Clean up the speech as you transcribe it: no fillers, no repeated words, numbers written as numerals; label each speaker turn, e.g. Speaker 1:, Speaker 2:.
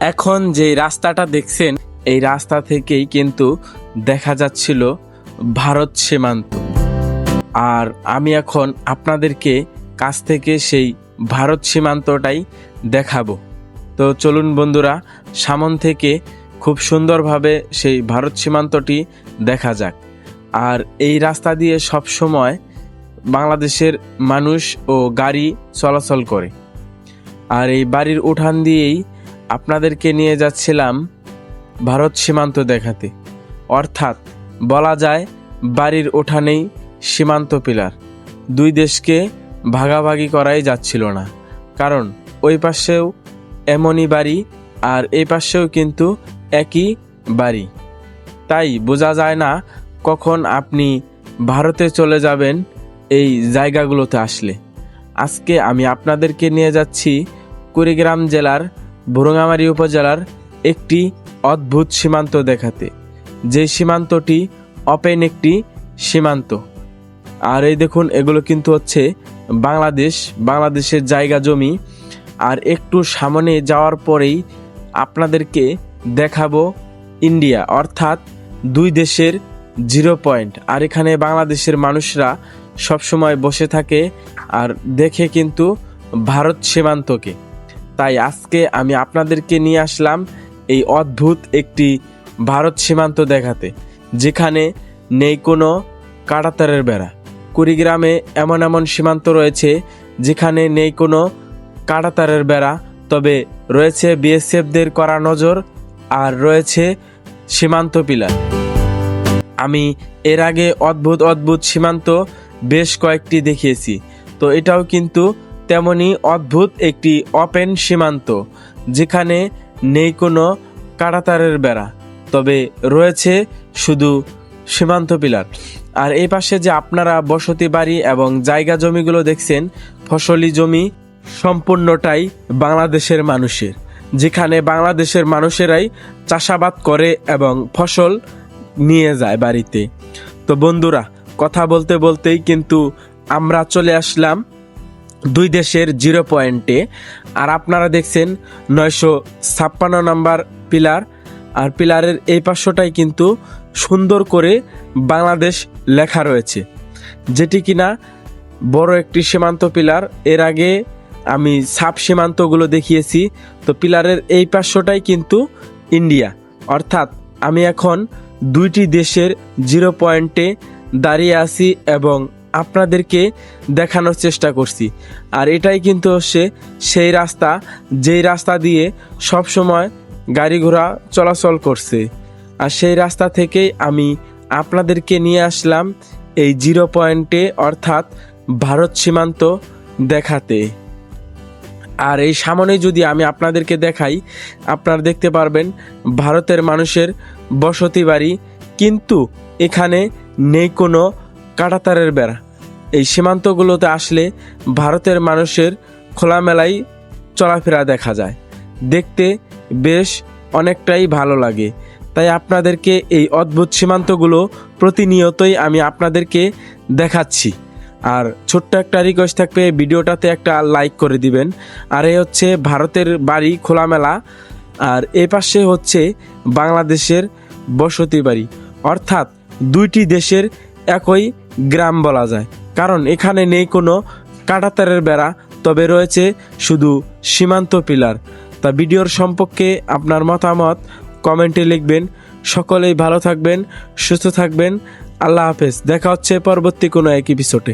Speaker 1: এখন যে রাস্তাটা দেখছেন এই রাস্তা থেকেই কিন্তু দেখা যাচ্ছিল ভারত সীমান্ত। আর আমি এখন আপনাদেরকে কাছ থেকে সেই ভারত সীমান্তটাই দেখাবো। তো চলুন বন্ধুরা, সামন থেকে খুব সুন্দরভাবে সেই ভারত সীমান্তটি দেখা যাক। আর এই রাস্তা দিয়ে সব সময় বাংলাদেশের মানুষ ও গাড়ি চলাচল করে। আর এই বাড়ির উঠান দিয়েই আপনাদেরকে নিয়ে যাচ্ছিলাম ভারত সীমান্ত দেখাতে। অর্থাৎ বলা যায় বাড়ির উঠানেই সীমান্ত পিলার। দুই দেশকে ভাগাভাগি করাই যাচ্ছিল না, কারণ ওই পাশেও এমনই বাড়ি আর এই পাশেও কিন্তু একই বাড়ি। তাই বোঝা যায় না কখন আপনি ভারতে চলে যাবেন এই জায়গাগুলোতে আসলে। আজকে আমি আপনাদেরকে নিয়ে যাচ্ছি কুড়িগ্রাম জেলার ভুরুঙ্গামারী উপজেলার একটি অদ্ভুত সীমান্ত দেখাতে, যে সীমান্তটি ওপেন একটি সীমান্ত। আর এই দেখুন, এগুলো কিন্তু হচ্ছে বাংলাদেশের জায়গা জমি। আর একটু সামনে যাওয়ার পরেই আপনাদেরকে দেখাবো ইন্ডিয়া, অর্থাৎ দুই দেশের জিরো পয়েন্ট। আর এখানে বাংলাদেশের মানুষরা সবসময় বসে থাকে আর দেখে কিন্তু ভারত সীমান্তকে। তাই আজকে আমি আপনাদেরকে নিয়ে আসলাম এই অদ্ভুত একটি ভারত সীমান্ত দেখাতে, যেখানে নেই কোনো কাঁটাতারের বেড়া। কুড়িগ্রামে এমন এমন সীমান্ত রয়েছে যেখানে নেই কোনো কাঁটাতারের বেড়া, তবে রয়েছে বিএসএফদের কড়া নজর আর রয়েছে সীমান্ত পিলার। আমি এর আগে অদ্ভুত সীমান্ত বেশ কয়েকটি দেখিয়েছি, তো এটাও কিন্তু তেমনই অদ্ভুত একটি ওপেন সীমান্ত, যেখানে নেই কোনো কাঁটাতারের বেড়া, তবে রয়েছে শুধু সীমান্ত পিলার। আর এই পাশে যে আপনারা বসতি বাড়ি এবং জায়গা জমিগুলো দেখছেন, ফসলি জমি সম্পূর্ণটাই বাংলাদেশের মানুষের, যেখানে বাংলাদেশের মানুষেরাই চাষাবাদ করে এবং ফসল নিয়ে যায় বাড়িতে। তো বন্ধুরা, কথা বলতে বলতেই কিন্তু আমরা চলে আসলাম দুই দেশের জিরো পয়েন্টে। আর আপনারা দেখছেন 956 নম্বর পিলার। আর পিলারের এই পাশটাই কিন্তু সুন্দর করে বাংলাদেশ লেখা রয়েছে, যেটি কিনা বড় একটি সীমান্ত পিলার। এর আগে আমি সাব সীমান্তগুলো দেখিয়েছি, তো পিলারের এই পাশটাই কিন্তু ইন্ডিয়া। অর্থাৎ আমি এখন দুইটি দেশের জিরো পয়েন্টে দাঁড়িয়ে আছি এবং আপনাদেরকে দেখানোর চেষ্টা করছি। আর এটাই কিন্তু হচ্ছে সেই রাস্তা, যেই রাস্তা দিয়ে সব সময় গাড়ি ঘোড়া চলাচল করছে। আর সেই রাস্তা থেকেই আমি আপনাদেরকে নিয়ে আসলাম এই জিরো পয়েন্টে, অর্থাৎ ভারত সীমান্ত দেখাতে। আর এই সামনে যদি আমি আপনাদেরকে দেখাই, আপনারা দেখতে পারবেন ভারতের মানুষের বসতি বাড়ি, কিন্তু এখানে নেই কোনো কাঁটাতারের বেড়া। এই সীমান্তগুলোতে আসলে ভারতের মানুষের খোলামেলাই চলাফেরা দেখা যায়, দেখতে বেশ অনেকটাই ভালো লাগে। তাই আপনাদেরকে এই অদ্ভুত সীমান্তগুলো প্রতিনিয়তই আমি আপনাদেরকে দেখাচ্ছি। আর ছোট্ট একটা রিকোয়েস্ট থাকবে, ভিডিওটাতে একটা লাইক করে দিবেন। আর এই হচ্ছে ভারতের বাড়ি খোলামেলা, আর এ পাশে হচ্ছে বাংলাদেশের বসতি বাড়ি। অর্থাৎ দুইটি দেশের একই গ্রাম বলা যায়, কারণ এখানে নেই কোনো কাঁটাতারের বেড়া, তবে রয়েছে শুধু সীমান্ত পিলার। তা ভিডিওর সম্পর্কে আপনার মতামত কমেন্টে লিখবেন। সকলেই ভালো থাকবেন, সুস্থ থাকবেন। আল্লাহ হাফেজ। দেখা হচ্ছে পরবর্তী কোনো এক এপিসোডে।